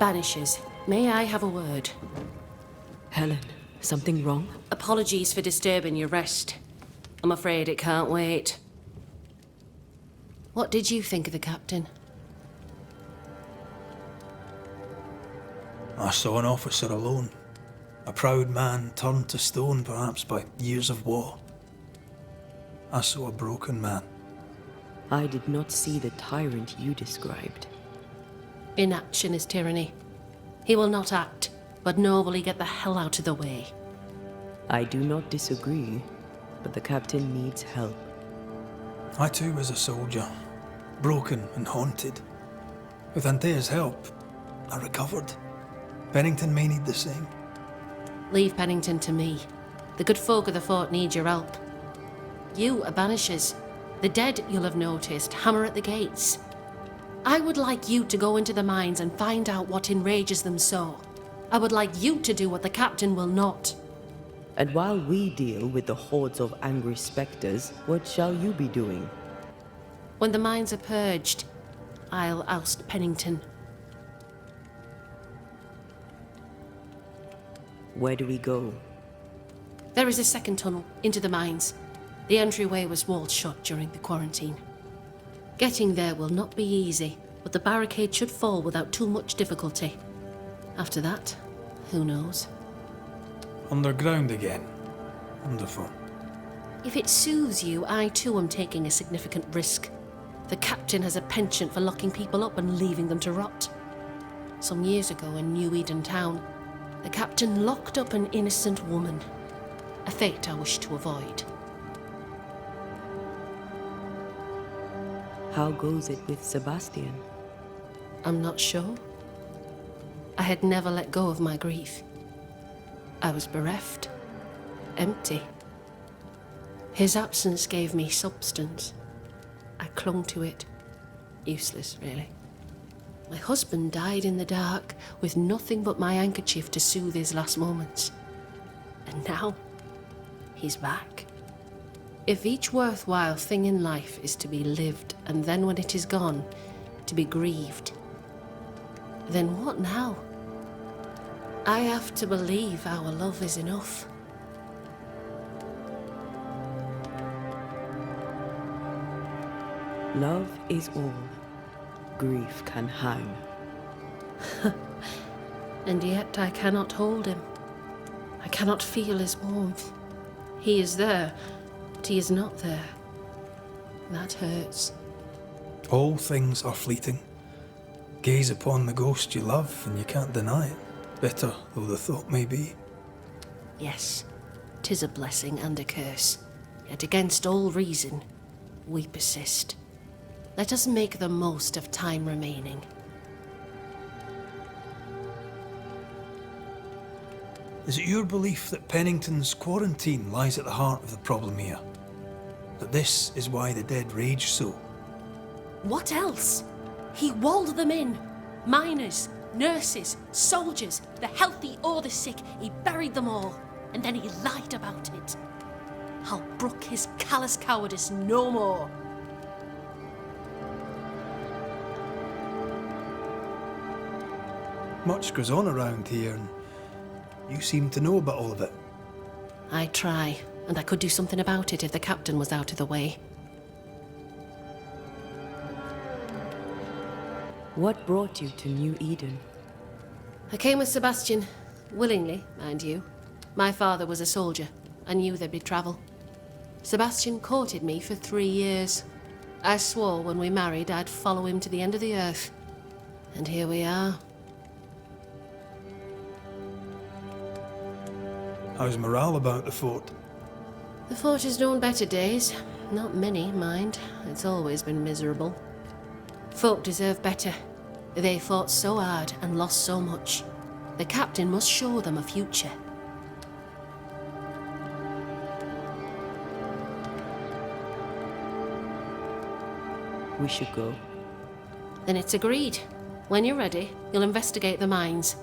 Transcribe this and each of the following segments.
Banishers, may I have a word? Helen, something wrong? Apologies for disturbing your rest. I'm afraid it can't wait. What did you think of the captain? I saw an officer alone. A proud man turned to stone, perhaps by years of war. I saw a broken man. I did not see the tyrant you described. Inaction is tyranny. He will not act, but nobly get the hell out of the way. I do not disagree, but the captain needs help. I too was a soldier, broken and haunted. With Antea's help, I recovered. Pennington may need the same. Leave Pennington to me. The good folk of the fort need your help. You are Banishers. The dead, you'll have noticed, hammer at the gates. I would like you to go into the mines and find out what enrages them so. I would like you to do what the captain will not. And while we deal with the hordes of angry spectres, what shall you be doing? When the mines are purged, I'll oust Pennington. Where do we go? There is a second tunnel into the mines. The entryway was walled shut during the quarantine. Getting there will not be easy, but the barricade should fall without too much difficulty. After that, who knows? Underground again. Wonderful. If it soothes you, I too am taking a significant risk. The captain has a penchant for locking people up and leaving them to rot. Some years ago in New Eden Town, the captain locked up an innocent woman. A fate I wish to avoid. How goes it with Sebastian? I'm not sure. I had never let go of my grief. I was bereft, empty. His absence gave me substance. I clung to it. Useless, really. My husband died in the dark with nothing but my handkerchief to soothe his last moments. And now, he's back. If each worthwhile thing in life is to be lived, and then when it is gone, to be grieved, then what now? I have to believe our love is enough. Love is all. Grief can hang. And yet I cannot hold him. I cannot feel his warmth. He is there, but he is not there. That hurts. All things are fleeting. Gaze upon the ghost you love and you can't deny it, bitter though the thought may be. Yes, 'tis a blessing and a curse. Yet against all reason, we persist. Let us make the most of time remaining. Is it your belief that Pennington's quarantine lies at the heart of the problem here? That this is why the dead rage so? What else? He walled them in. Miners, nurses, soldiers, the healthy or the sick. He buried them all, and then he lied about it. I'll brook his callous cowardice no more. Much goes on around here, and you seem to know about all of it. I try, and I could do something about it if the captain was out of the way. What brought you to New Eden? I came with Sebastian, willingly, mind you. My father was a soldier. I knew there'd be travel. Sebastian courted me for 3 years. I swore when we married I'd follow him to the end of the earth. And here we are. How's morale about the fort? The fort has known better days. Not many, mind. It's always been miserable. Folk deserve better. They fought so hard and lost so much. The captain must show them a future. We should go. Then it's agreed. When you're ready, you'll investigate the mines.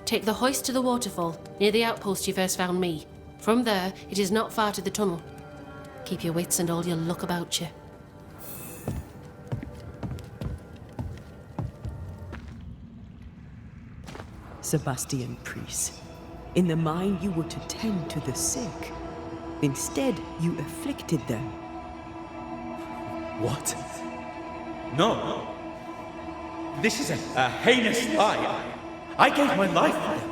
Take the hoist to the waterfall, near the outpost you first found me. From there, it is not far to the tunnel. Keep your wits and all your luck about you. Sebastian priest. In the mine, you were to tend to the sick. Instead, you afflicted them. What? No. This is a heinous lie. I gave my life for them.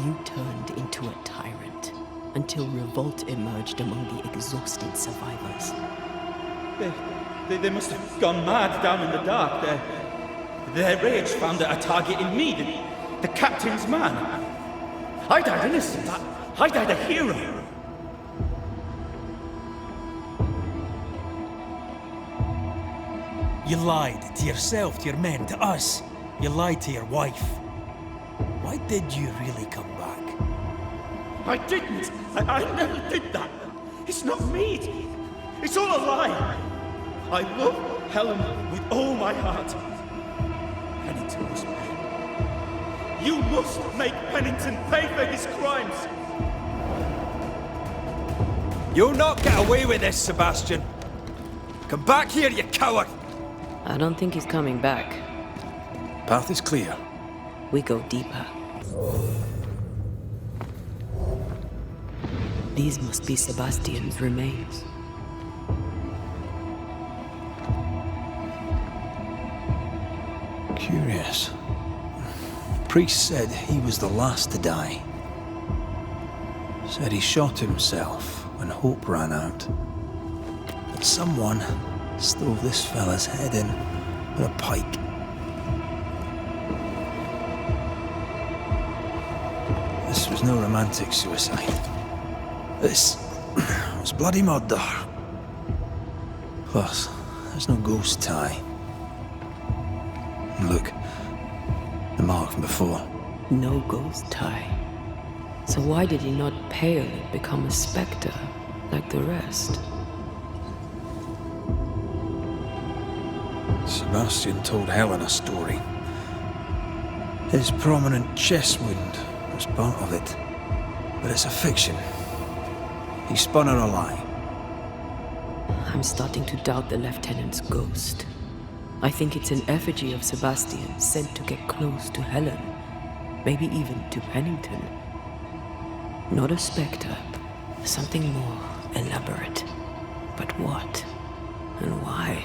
You turned into a tyrant until revolt emerged among the exhausted survivors. They must have gone mad down in the dark. Their rage found a target in me, the captain's man. I died innocent. I died a hero. You lied to yourself, to your men, to us. You lied to your wife. Why did you really come back? I didn't. I never did that. It's not me. It's all a lie. I love Helen with all my heart. Pennington must pay. You must make Pennington pay for his crimes. You'll not get away with this, Sebastian. Come back here, you coward! I don't think he's coming back. Path is clear. We go deeper. These must be Sebastian's remains. Curious. The priest said he was the last to die. Said he shot himself when hope ran out. That someone stove this fella's head in with a pike. This was no romantic suicide. This was bloody murder. Plus, there's no ghost tie. And look, the mark from before. No ghost tie. So why did he not pale and become a spectre like the rest? Sebastian told Helen a story. His prominent chest wound was part of it. But it's a fiction. He spun her a lie. I'm starting to doubt the lieutenant's ghost. I think it's an effigy of Sebastian sent to get close to Helen. Maybe even to Pennington. Not a spectre. Something more elaborate. But what? And why?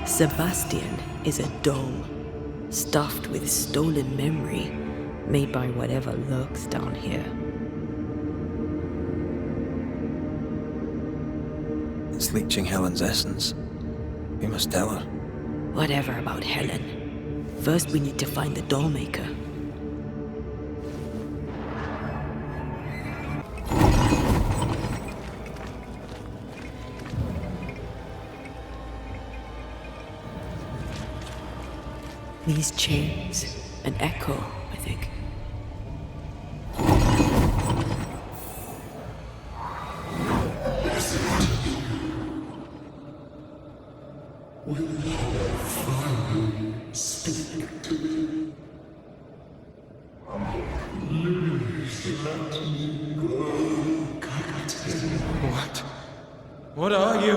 Sebastian is a doll, stuffed with stolen memory, made by whatever lurks down here. It's leeching Helen's essence. We must tell her. Whatever about Helen. First we need to find the doll maker. These chains, an echo, I think. What? What are you?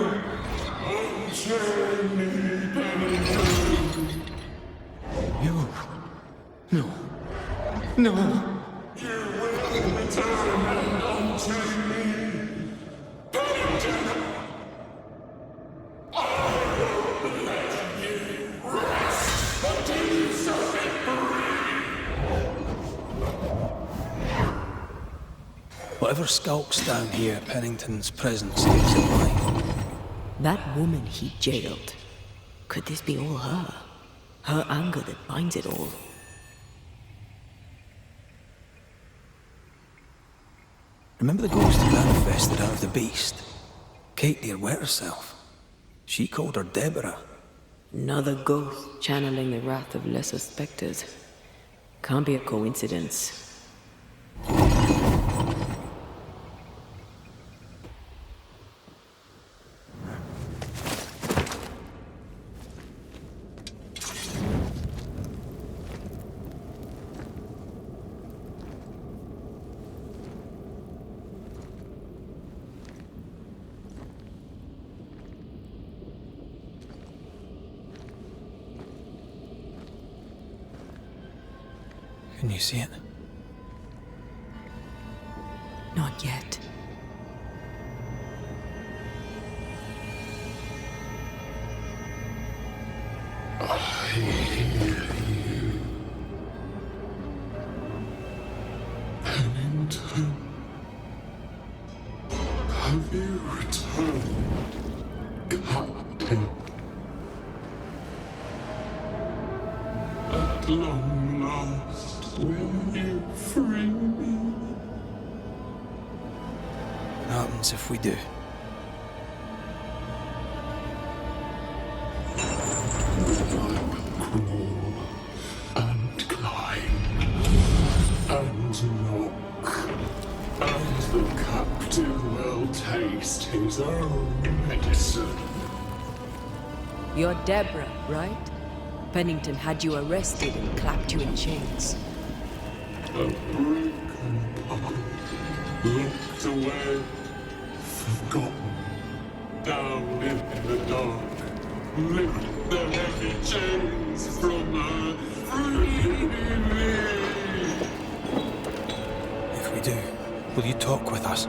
You. No. No. Whatever skulks down here, Pennington's presence gives it life. That woman he jailed. Could this be all her? Her anger that binds it all. Remember the ghost who manifested out of the beast? Kate near wet herself. She called her Deborah. Another ghost channeling the wrath of lesser specters. Can't be a coincidence. Can you see it? Not yet. Pennington, have you returned, Captain? At long last, will you free me? What happens if we do? Crawl and climb and knock, and the captain will taste his own medicine. You're Deborah, right? Pennington had you arrested and clapped you in chains. A broken bubble, locked away, forgotten, down in the dark. Lift the heavy chains from her, free me! If we do, will you talk with us?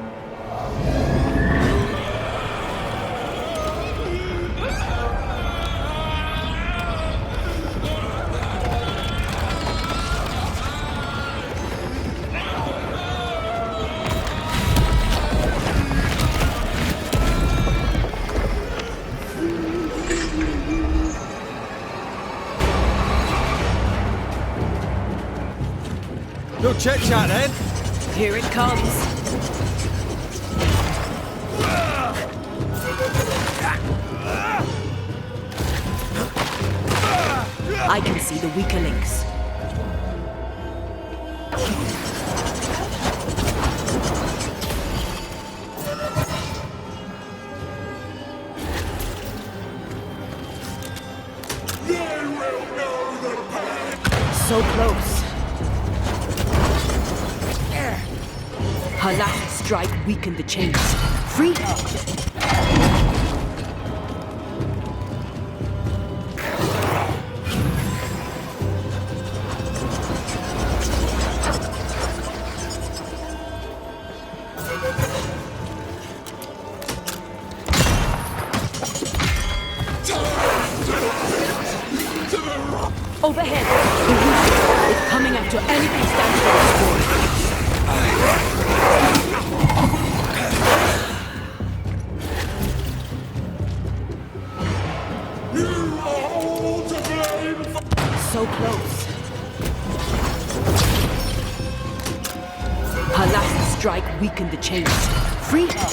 No chit-chat, then. Here it comes. I can see the weaker links. So close. Her last strike weakened the chains. Free her! Overhead! The roof is coming after anything standing on its board. So close. Her last strike weakened the chains. Free her!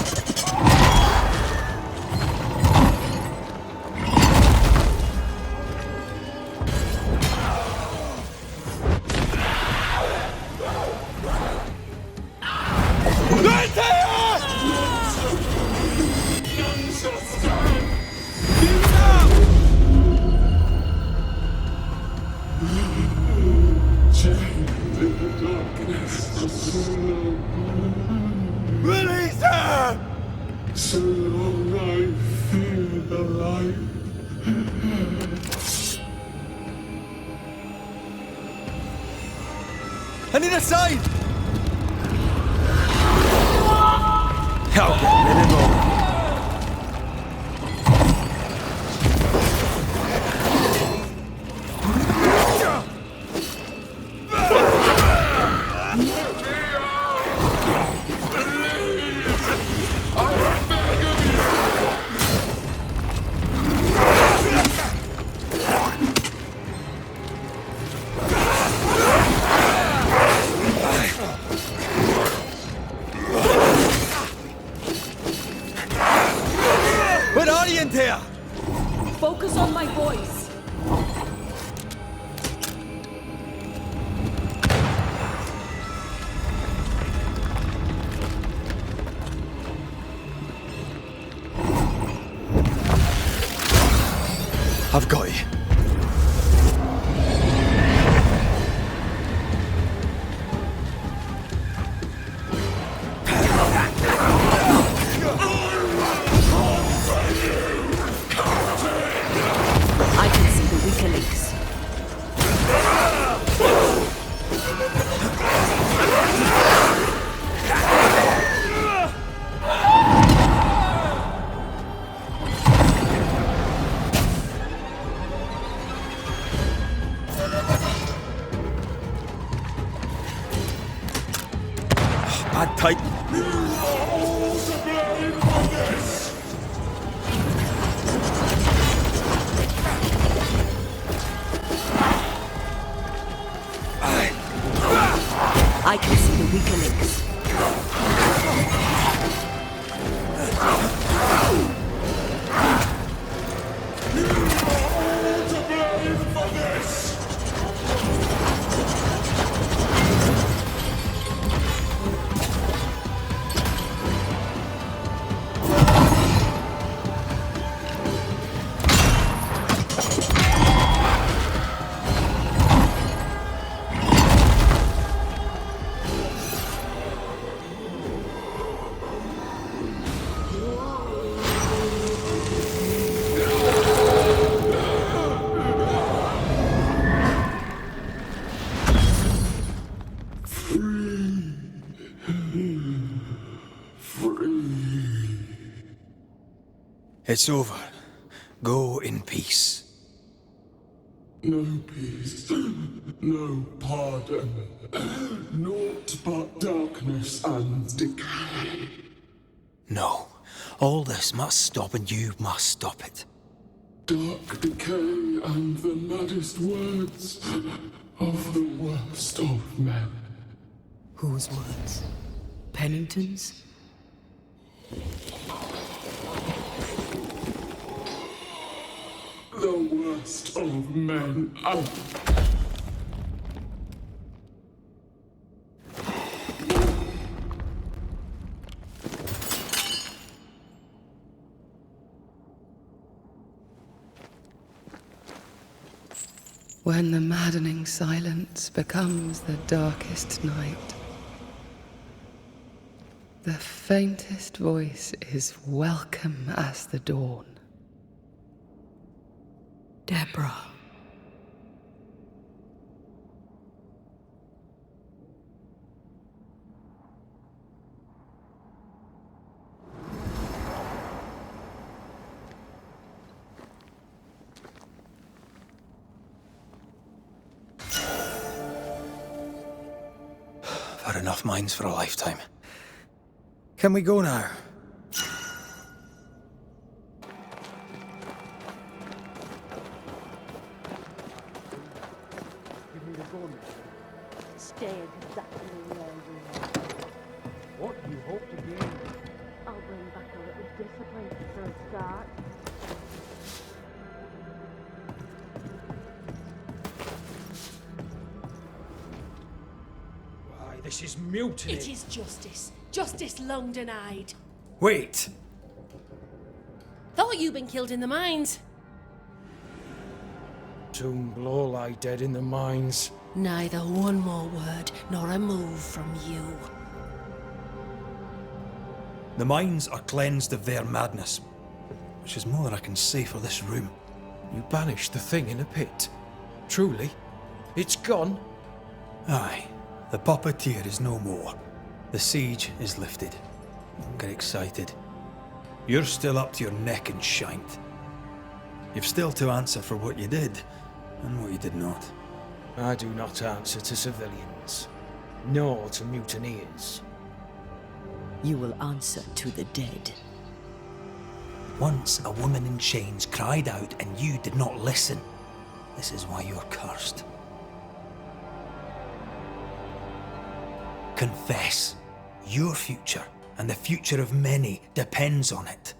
Release her! So long I fear the light. I need a sign! I'll get rid of all. What are you in there? Focus on my voice. I've got you. I can see the weaker links. bad type. You are all to blame for this! I can see the weaker links. You are all to blame for this! It's over. Go in peace. No peace, no pardon, naught but darkness and decay. No. All this must stop and you must stop it. Dark decay and the maddest words of the worst of men. Whose words? Pennington's? The worst of men. When the maddening silence becomes the darkest night, the faintest voice is welcome as the dawn. Deborah. I've had enough minds for a lifetime. Can we go now? Stay exactly where you are. What do you hope to gain? I'll bring back a little discipline for a start. Why, this is mutiny. It is justice. Justice long denied. Wait! Thought you'd been killed in the mines. Tomb blow lie dead in the mines. Neither one more word nor a move from you. The minds are cleansed of their madness, which is more than I can say for this room. You banished the thing in a pit. Truly? It's gone? Aye, the Puppeteer is no more. The siege is lifted. Don't get excited. You're still up to your neck in shite. You've still to answer for what you did, and what you did not. I do not answer to civilians, nor to mutineers. You will answer to the dead. Once a woman in chains cried out and you did not listen. This is why you're cursed. Confess. Your future and the future of many depends on it.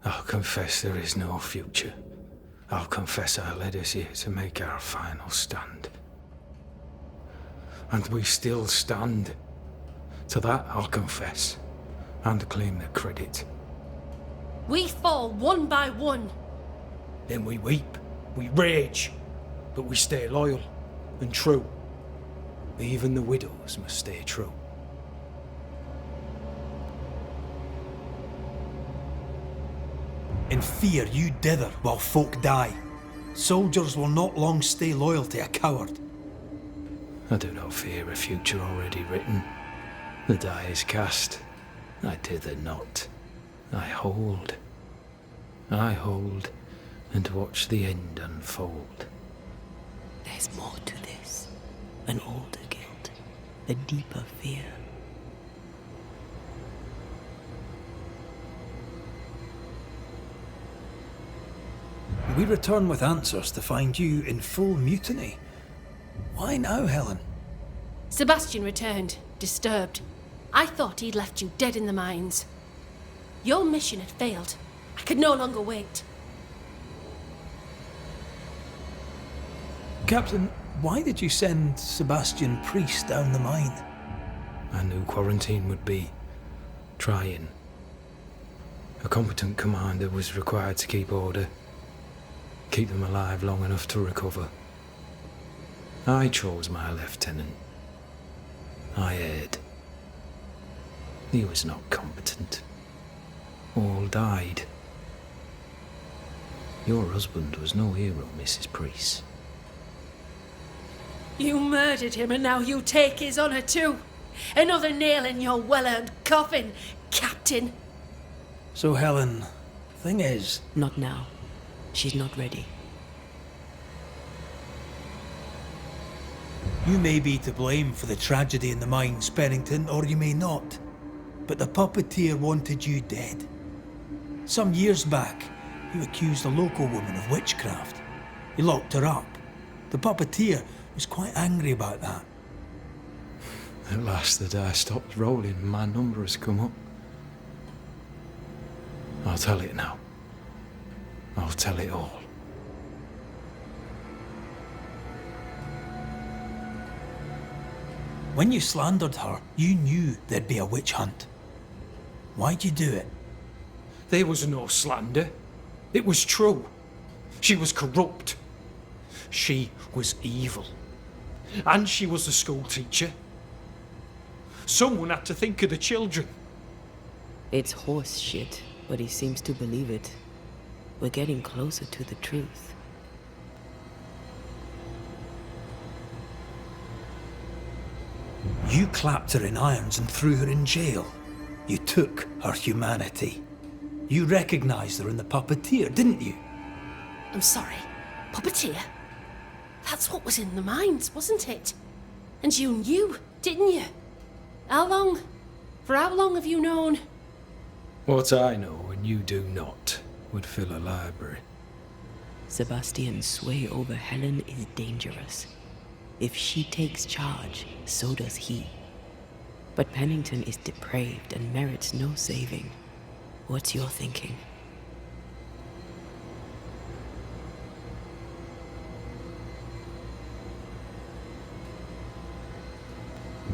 I'll confess there is no future. I'll confess I led us here to make our final stand. And we still stand. To that I'll confess, and claim the credit. We fall one by one. Then we weep, we rage, but we stay loyal and true. Even the widows must stay true. In fear you dither while folk die. Soldiers will not long stay loyal to a coward. I do not fear a future already written. The die is cast. I dither not. I hold. I hold and watch the end unfold. There's more to this. An older guild. the deeper fear. We return with answers to find you in full mutiny. Why now, Helen? Sebastian returned, disturbed. I thought he'd left you dead in the mines. Your mission had failed. I could no longer wait. Captain, why did you send Sebastian Priest down the mine? I knew quarantine would be trying. A competent commander was required to keep order, keep them alive long enough to recover. I chose my lieutenant. I erred. He was not competent. All died. Your husband was no hero, Mrs. Priest. You murdered him and now you take his honour too. Another nail in your well-earned coffin, Captain. So, Helen, thing is... Not now. She's not ready. You may be to blame for the tragedy in the mines, Pennington, or you may not. But the puppeteer wanted you dead. Some years back, you accused a local woman of witchcraft. You locked her up. The puppeteer was quite angry about that. At last the die stopped rolling and my number has come up. I'll tell it now. I'll tell it all. When you slandered her, you knew there'd be a witch hunt. Why'd you do it? There was no slander. It was true. She was corrupt. She was evil. And she was a school teacher. Someone had to think of the children. It's horse shit, but he seems to believe it. We're getting closer to the truth. You clapped her in irons and threw her in jail. You took her humanity. You recognized her in the puppeteer, didn't you? I'm sorry. Puppeteer? That's what was in the mines, wasn't it? And you knew, didn't you? How long? For how long have you known? What I know and you do not would fill a library. Sebastian's sway over Helen is dangerous. If she takes charge, so does he. But Pennington is depraved and merits no saving. What's your thinking?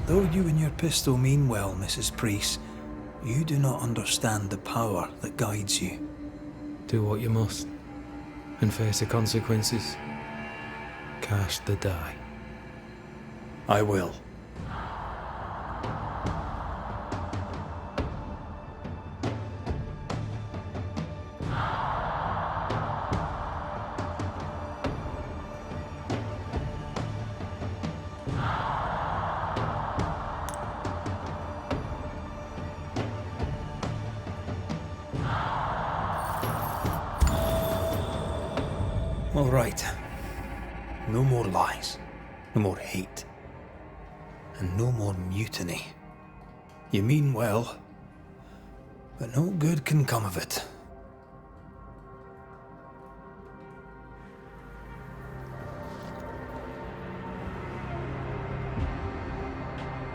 Though you and your pistol mean well, Mrs. Priest, you do not understand the power that guides you. Do what you must, and face the consequences. Cast the die. I will. All right. No more lies. No more hate. And no more mutiny. You mean well, but no good can come of it.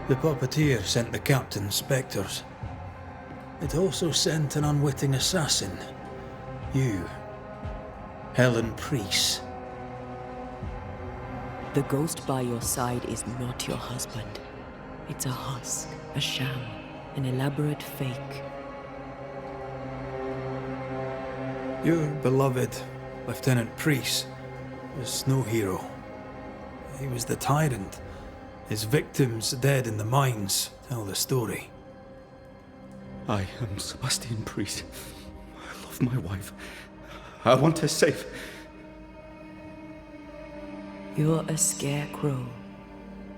The puppeteer sent the captain spectres. It also sent an unwitting assassin. You. Helen Priest. The ghost by your side is not your husband. It's a husk, a sham, an elaborate fake. Your beloved Lieutenant Priest was no hero. He was the tyrant. His victims dead in the mines tell the story. I am Sebastian Priest. I love my wife. I want her safe. You're a scarecrow,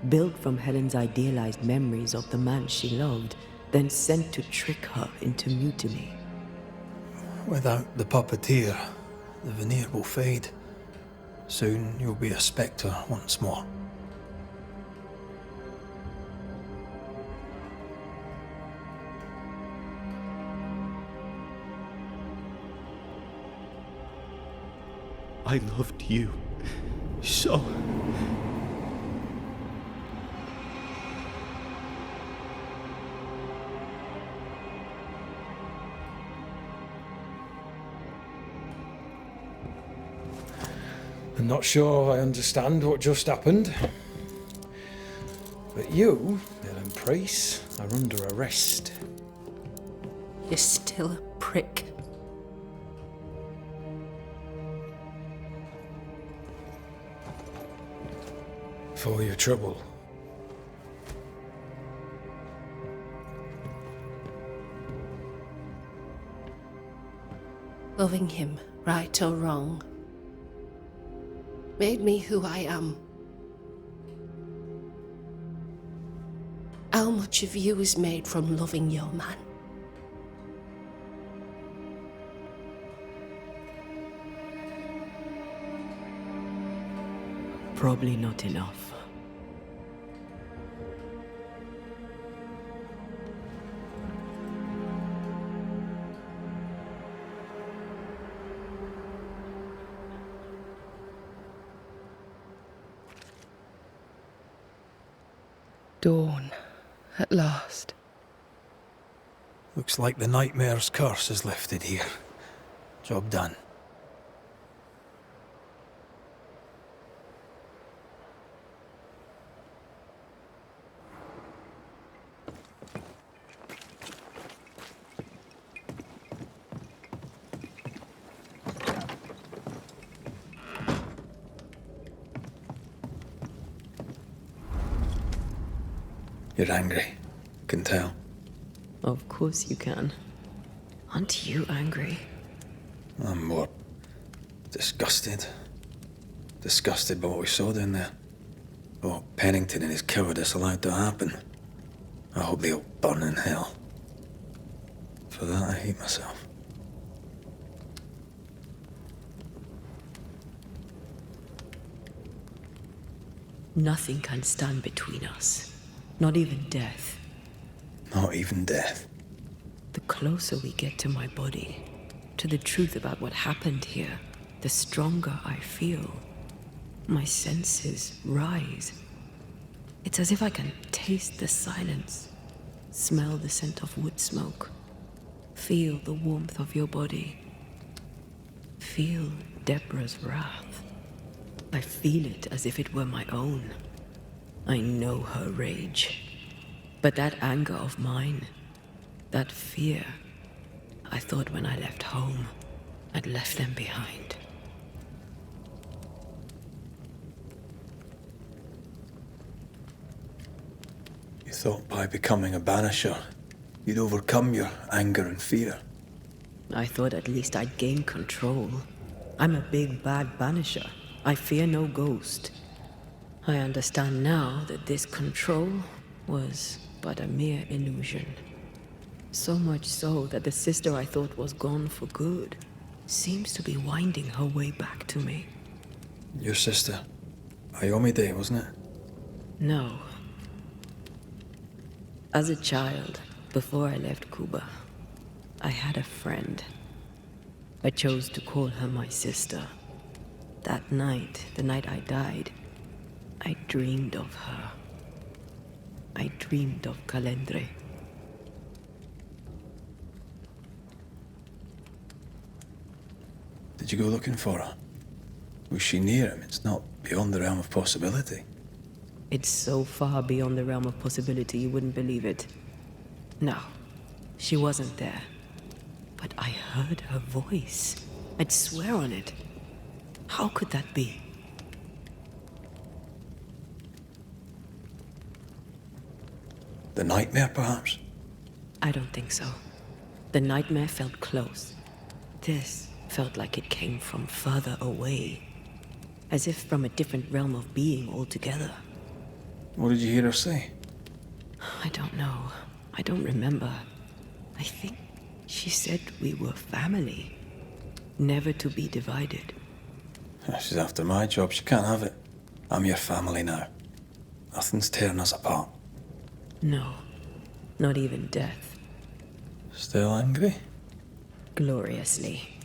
built from Helen's idealized memories of the man she loved, then sent to trick her into mutiny. Without the puppeteer, the veneer will fade. Soon you'll be a spectre once more. I loved you so. I'm not sure I understand what just happened. But you, Ellen Price, are under arrest. You're still a prick. For your trouble. Loving him, right or wrong, made me who I am. How much of you is made from loving your man? Probably not enough. Dawn, at last. Looks like the nightmare's curse is lifted here. Job done. You're angry. Can tell. Of course you can. Aren't you angry? I'm more disgusted. Disgusted by what we saw down there. What Pennington and his cowardice allowed to happen. I hope they'll burn in hell. For that, I hate myself. Nothing can stand between us. Not even death. Not even death. The closer we get to my body, to the truth about what happened here, the stronger I feel. My senses rise. It's as if I can taste the silence, smell the scent of wood smoke, feel the warmth of your body, feel Deborah's wrath. I feel it as if it were my own. I know her rage. But that anger of mine, that fear, I thought when I left home, I'd left them behind. You thought by becoming a banisher, you'd overcome your anger and fear. I thought at least I'd gain control. I'm a big bad banisher. I fear no ghost. I understand now that this control was but a mere illusion. So much so that the sister I thought was gone for good seems to be winding her way back to me. Your sister, Ayomide, wasn't it? No. As a child, before I left Cuba, I had a friend. I chose to call her my sister. That night, the night I died, I dreamed of her. I dreamed of Calendre. Did you go looking for her? Was she near him? It's not beyond the realm of possibility. It's so far beyond the realm of possibility you wouldn't believe it. No, she wasn't there. But I heard her voice. I'd swear on it. How could that be? The nightmare, perhaps? I don't think so. The nightmare felt close. This felt like it came from further away. As if from a different realm of being altogether. What did you hear her say? I don't know. I don't remember. I think she said we were family. Never to be divided. She's after my job. She can't have it. I'm your family now. Nothing's tearing us apart. No, not even death. Still angry? Gloriously.